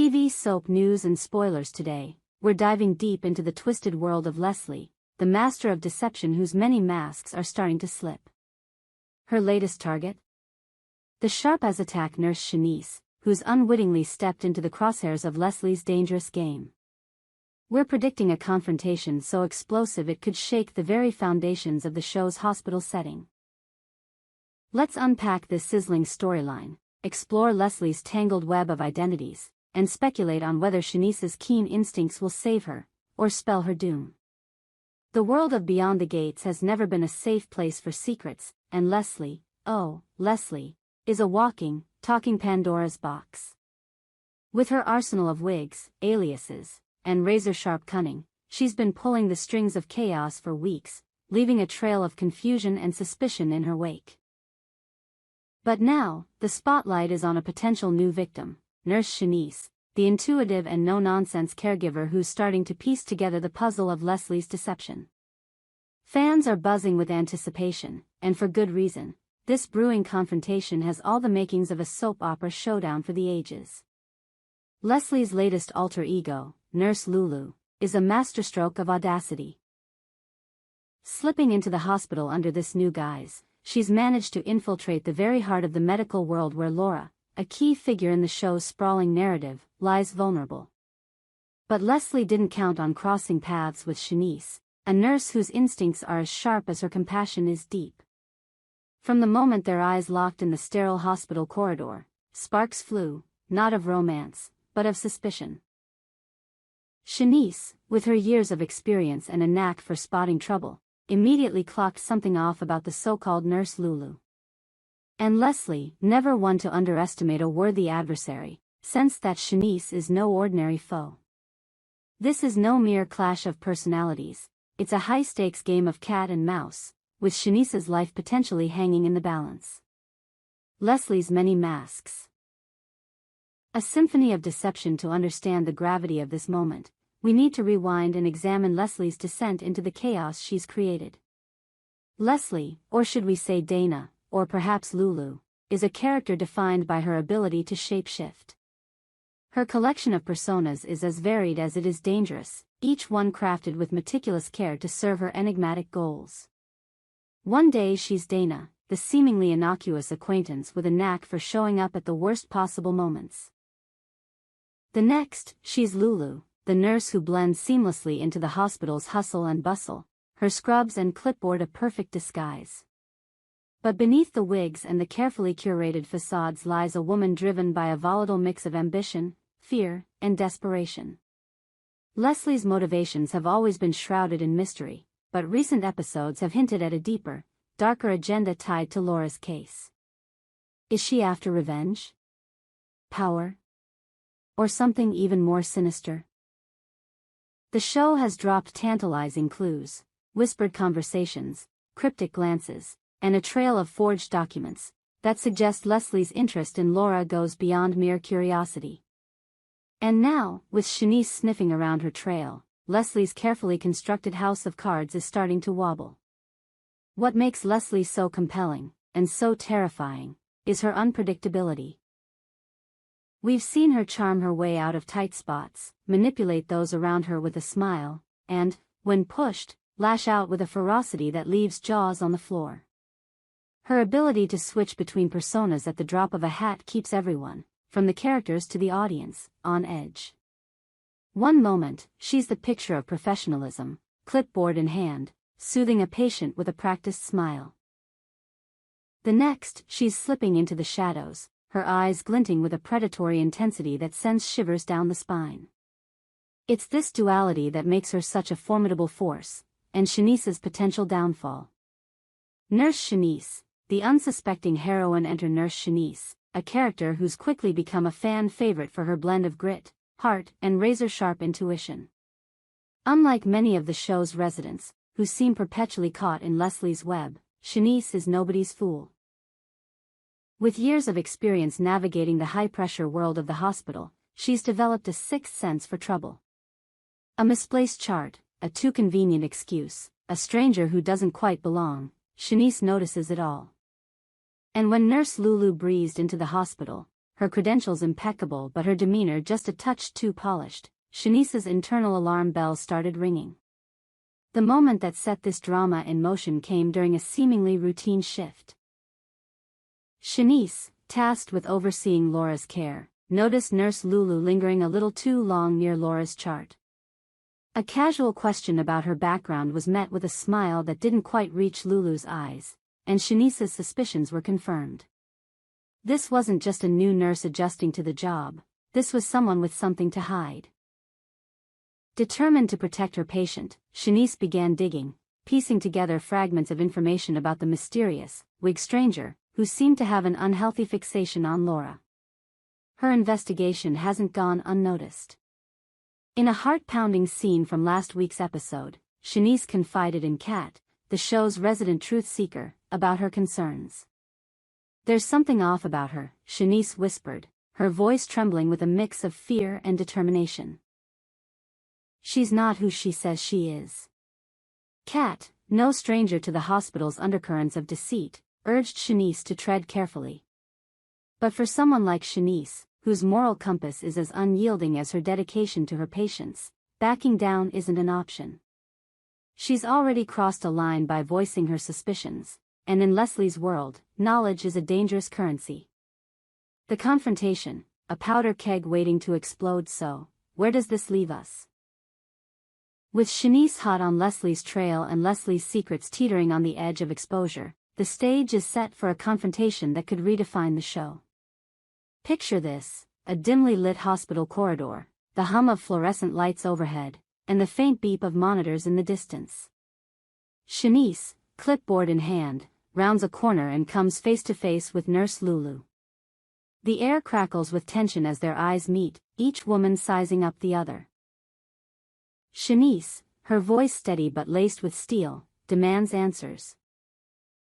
TV soap news and spoilers today. We're diving deep into the twisted world of Leslie, the master of deception whose many masks are starting to slip. Her latest target? The sharp-as-attack nurse Shanice, who's unwittingly stepped into the crosshairs of Leslie's dangerous game. We're predicting a confrontation so explosive it could shake the very foundations of the show's hospital setting. Let's unpack this sizzling storyline, explore Leslie's tangled web of identities, and speculate on whether Shanice's keen instincts will save her, or spell her doom. The world of Beyond the Gates has never been a safe place for secrets, and Leslie, oh, Leslie, is a walking, talking Pandora's box. With her arsenal of wigs, aliases, and razor-sharp cunning, she's been pulling the strings of chaos for weeks, leaving a trail of confusion and suspicion in her wake. But now, the spotlight is on a potential new victim, Nurse Shanice, the intuitive and no-nonsense caregiver who's starting to piece together the puzzle of Leslie's deception. Fans are buzzing with anticipation, and for good reason. This brewing confrontation has all the makings of a soap opera showdown for the ages. Leslie's latest alter ego, Nurse Lulu, is a masterstroke of audacity. Slipping into the hospital under this new guise, she's managed to infiltrate the very heart of the medical world where Laura, a key figure in the show's sprawling narrative, lies vulnerable. But Leslie didn't count on crossing paths with Shanice, a nurse whose instincts are as sharp as her compassion is deep. From the moment their eyes locked in the sterile hospital corridor, sparks flew, not of romance, but of suspicion. Shanice, with her years of experience and a knack for spotting trouble, immediately clocked something off about the so-called Nurse Lulu. And Leslie, never one to underestimate a worthy adversary, sensed that Shanice is no ordinary foe. This is no mere clash of personalities, it's a high-stakes game of cat and mouse, with Shanice's life potentially hanging in the balance. Leslie's many masks. A symphony of deception. To understand the gravity of this moment, we need to rewind and examine Leslie's descent into the chaos she's created. Leslie, or should we say Dana, or perhaps Lulu, is a character defined by her ability to shapeshift. Her collection of personas is as varied as it is dangerous, each one crafted with meticulous care to serve her enigmatic goals. One day she's Dana, the seemingly innocuous acquaintance with a knack for showing up at the worst possible moments. The next, she's Lulu, the nurse who blends seamlessly into the hospital's hustle and bustle, her scrubs and clipboard a perfect disguise. But beneath the wigs and the carefully curated facades lies a woman driven by a volatile mix of ambition, fear, and desperation. Leslie's motivations have always been shrouded in mystery, but recent episodes have hinted at a deeper, darker agenda tied to Laura's case. Is she after revenge? Power? Or something even more sinister? The show has dropped tantalizing clues, whispered conversations, cryptic glances, and a trail of forged documents that suggest Leslie's interest in Laura goes beyond mere curiosity. And now, with Shanice sniffing around her trail, Leslie's carefully constructed house of cards is starting to wobble. What makes Leslie so compelling, and so terrifying, is her unpredictability. We've seen her charm her way out of tight spots, manipulate those around her with a smile, and, when pushed, lash out with a ferocity that leaves jaws on the floor. Her ability to switch between personas at the drop of a hat keeps everyone, from the characters to the audience, on edge. One moment, she's the picture of professionalism, clipboard in hand, soothing a patient with a practiced smile. The next, she's slipping into the shadows, her eyes glinting with a predatory intensity that sends shivers down the spine. It's this duality that makes her such a formidable force, and Shanice's potential downfall. Nurse Shanice, the unsuspecting heroine. Enter Nurse Shanice, a character who's quickly become a fan favorite for her blend of grit, heart, and razor-sharp intuition. Unlike many of the show's residents, who seem perpetually caught in Leslie's web, Shanice is nobody's fool. With years of experience navigating the high-pressure world of the hospital, she's developed a sixth sense for trouble. A misplaced chart, a too convenient excuse, a stranger who doesn't quite belong, Shanice notices it all. And when Nurse Lulu breezed into the hospital, her credentials impeccable but her demeanor just a touch too polished, Shanice's internal alarm bell started ringing. The moment that set this drama in motion came during a seemingly routine shift. Shanice, tasked with overseeing Laura's care, noticed Nurse Lulu lingering a little too long near Laura's chart. A casual question about her background was met with a smile that didn't quite reach Lulu's eyes, and Shanice's suspicions were confirmed. This wasn't just a new nurse adjusting to the job, this was someone with something to hide. Determined to protect her patient, Shanice began digging, piecing together fragments of information about the mysterious, wig stranger, who seemed to have an unhealthy fixation on Laura. Her investigation hasn't gone unnoticed. In a heart-pounding scene from last week's episode, Shanice confided in Kat, the show's resident truth seeker, about her concerns. "There's something off about her," Shanice whispered, her voice trembling with a mix of fear and determination. "She's not who she says she is." Kat, no stranger to the hospital's undercurrents of deceit, urged Shanice to tread carefully. But for someone like Shanice, whose moral compass is as unyielding as her dedication to her patients, backing down isn't an option. She's already crossed a line by voicing her suspicions, and in Leslie's world, knowledge is a dangerous currency. The confrontation, a powder keg waiting to explode. So, where does this leave us? With Shanice hot on Leslie's trail and Leslie's secrets teetering on the edge of exposure, the stage is set for a confrontation that could redefine the show. Picture this: a dimly lit hospital corridor, the hum of fluorescent lights overhead, and the faint beep of monitors in the distance. Shanice, clipboard in hand, rounds a corner and comes face to face with Nurse Lulu. The air crackles with tension as their eyes meet, each woman sizing up the other. Shanice, her voice steady but laced with steel, demands answers.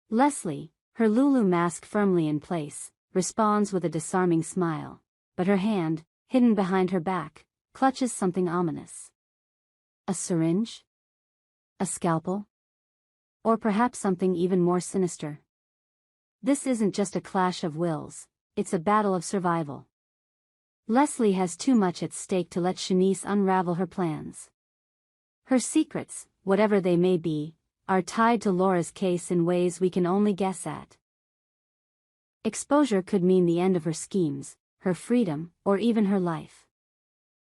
Leslie, her Lulu mask firmly in place, responds with a disarming smile, but her hand, hidden behind her back, clutches something ominous. A syringe? A scalpel? Or perhaps something even more sinister? This isn't just a clash of wills, it's a battle of survival. Leslie has too much at stake to let Shanice unravel her plans. Her secrets, whatever they may be, are tied to Laura's case in ways we can only guess at. Exposure could mean the end of her schemes, her freedom, or even her life.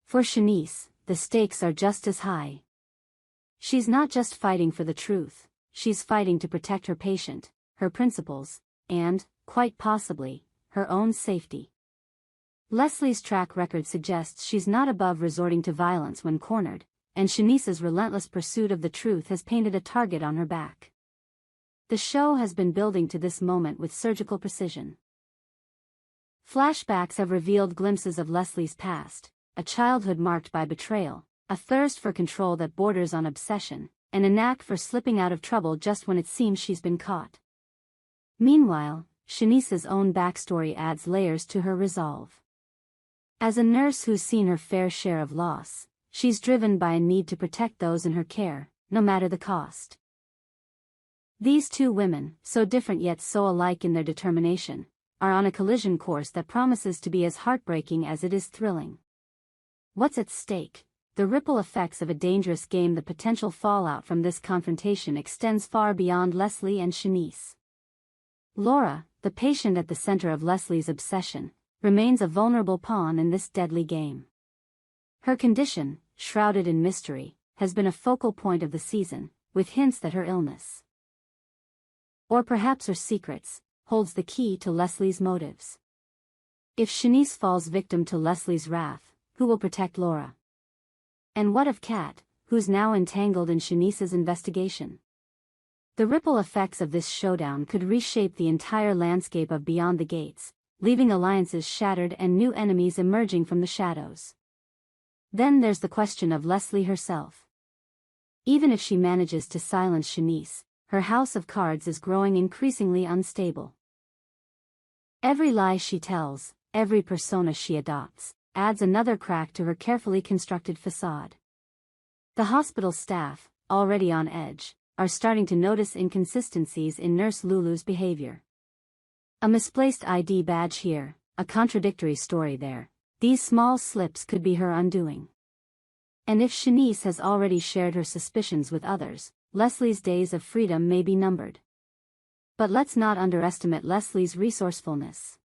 For Shanice, the stakes are just as high. She's not just fighting for the truth, she's fighting to protect her patient, her principles, and, quite possibly, her own safety. Leslie's track record suggests she's not above resorting to violence when cornered, and Shanice's relentless pursuit of the truth has painted a target on her back. The show has been building to this moment with surgical precision. Flashbacks have revealed glimpses of Leslie's past, a childhood marked by betrayal, a thirst for control that borders on obsession, and a knack for slipping out of trouble just when it seems she's been caught. Meanwhile, Shanice's own backstory adds layers to her resolve. As a nurse who's seen her fair share of loss, she's driven by a need to protect those in her care, no matter the cost. These two women, so different yet so alike in their determination, are on a collision course that promises to be as heartbreaking as it is thrilling. What's at stake? The ripple effects of a dangerous game. The potential fallout from this confrontation extends far beyond Leslie and Shanice. Laura, the patient at the center of Leslie's obsession, remains a vulnerable pawn in this deadly game. Her condition, shrouded in mystery, has been a focal point of the season, with hints that her illness, or perhaps her secrets, holds the key to Leslie's motives. If Shanice falls victim to Leslie's wrath, who will protect Laura? And what of Kat, who's now entangled in Shanice's investigation? The ripple effects of this showdown could reshape the entire landscape of Beyond the Gates, leaving alliances shattered and new enemies emerging from the shadows. Then there's the question of Leslie herself. Even if she manages to silence Shanice, her house of cards is growing increasingly unstable. Every lie she tells, every persona she adopts, adds another crack to her carefully constructed facade. The hospital staff, already on edge, are starting to notice inconsistencies in Nurse Lulu's behavior. A misplaced ID badge here, a contradictory story there. These small slips could be her undoing. And if Shanice has already shared her suspicions with others, Leslie's days of freedom may be numbered. But let's not underestimate Leslie's resourcefulness.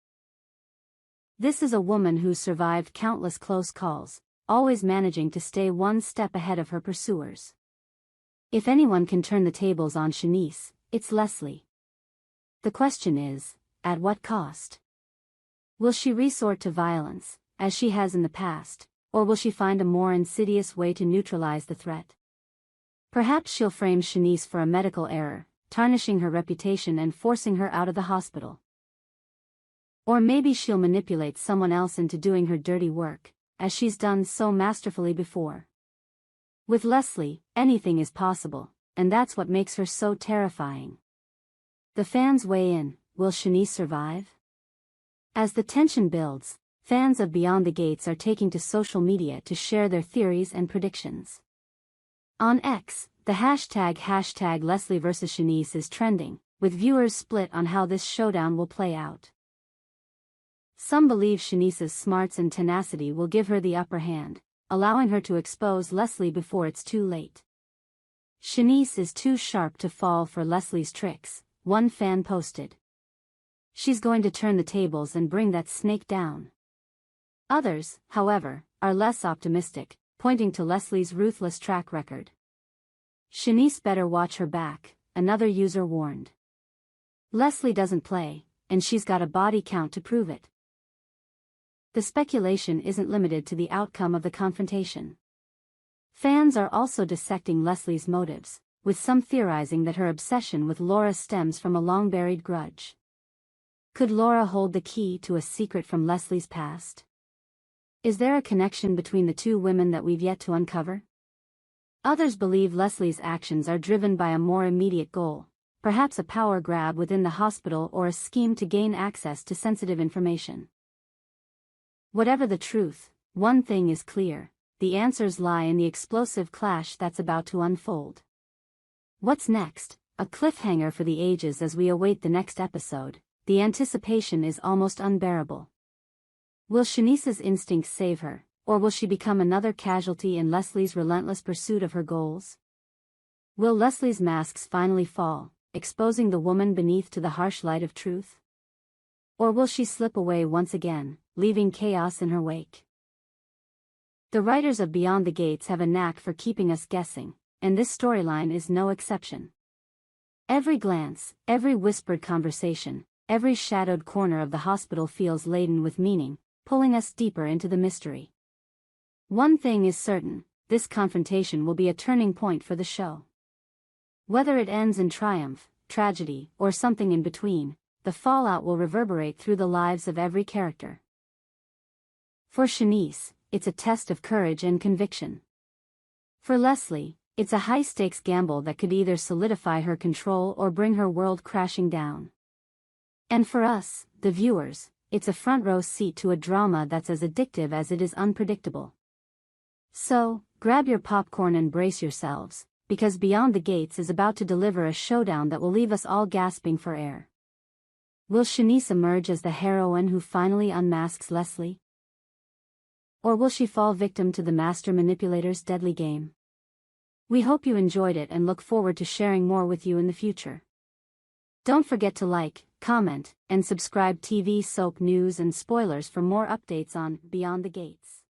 This is a woman who's survived countless close calls, always managing to stay one step ahead of her pursuers. If anyone can turn the tables on Shanice, it's Leslie. The question is, at what cost? Will she resort to violence, as she has in the past, or will she find a more insidious way to neutralize the threat? Perhaps she'll frame Shanice for a medical error, tarnishing her reputation and forcing her out of the hospital. Or maybe she'll manipulate someone else into doing her dirty work, as she's done so masterfully before. With Leslie, anything is possible, and that's what makes her so terrifying. The fans weigh in. Will Shanice survive? As the tension builds, fans of Beyond the Gates are taking to social media to share their theories and predictions. On X, the hashtag Leslie vs Shanice is trending, with viewers split on how this showdown will play out. Some believe Shanice's smarts and tenacity will give her the upper hand, allowing her to expose Leslie before it's too late. Shanice is too sharp to fall for Leslie's tricks, one fan posted. She's going to turn the tables and bring that snake down. Others, however, are less optimistic, pointing to Leslie's ruthless track record. Shanice better watch her back, another user warned. Leslie doesn't play, and she's got a body count to prove it. The speculation isn't limited to the outcome of the confrontation. Fans are also dissecting Leslie's motives, with some theorizing that her obsession with Laura stems from a long-buried grudge. Could Laura hold the key to a secret from Leslie's past? Is there a connection between the two women that we've yet to uncover? Others believe Leslie's actions are driven by a more immediate goal, perhaps a power grab within the hospital or a scheme to gain access to sensitive information. Whatever the truth, one thing is clear: the answers lie in the explosive clash that's about to unfold. What's next? A cliffhanger for the ages as we await the next episode. The anticipation is almost unbearable. Will Shanice's instincts save her, or will she become another casualty in Leslie's relentless pursuit of her goals? Will Leslie's masks finally fall, exposing the woman beneath to the harsh light of truth? Or will she slip away once again, leaving chaos in her wake? The writers of Beyond the Gates have a knack for keeping us guessing, and this storyline is no exception. Every glance, every whispered conversation, every shadowed corner of the hospital feels laden with meaning, pulling us deeper into the mystery. One thing is certain: this confrontation will be a turning point for the show. Whether it ends in triumph, tragedy, or something in between, the fallout will reverberate through the lives of every character. For Shanice, it's a test of courage and conviction. For Leslie, it's a high-stakes gamble that could either solidify her control or bring her world crashing down. And for us, the viewers, it's a front-row seat to a drama that's as addictive as it is unpredictable. So, grab your popcorn and brace yourselves, because Beyond the Gates is about to deliver a showdown that will leave us all gasping for air. Will Shanice emerge as the heroine who finally unmasks Leslie? Or will she fall victim to the master manipulator's deadly game? We hope you enjoyed it and look forward to sharing more with you in the future. Don't forget to like, comment, and subscribe. TV soap news and spoilers for more updates on Beyond the Gates.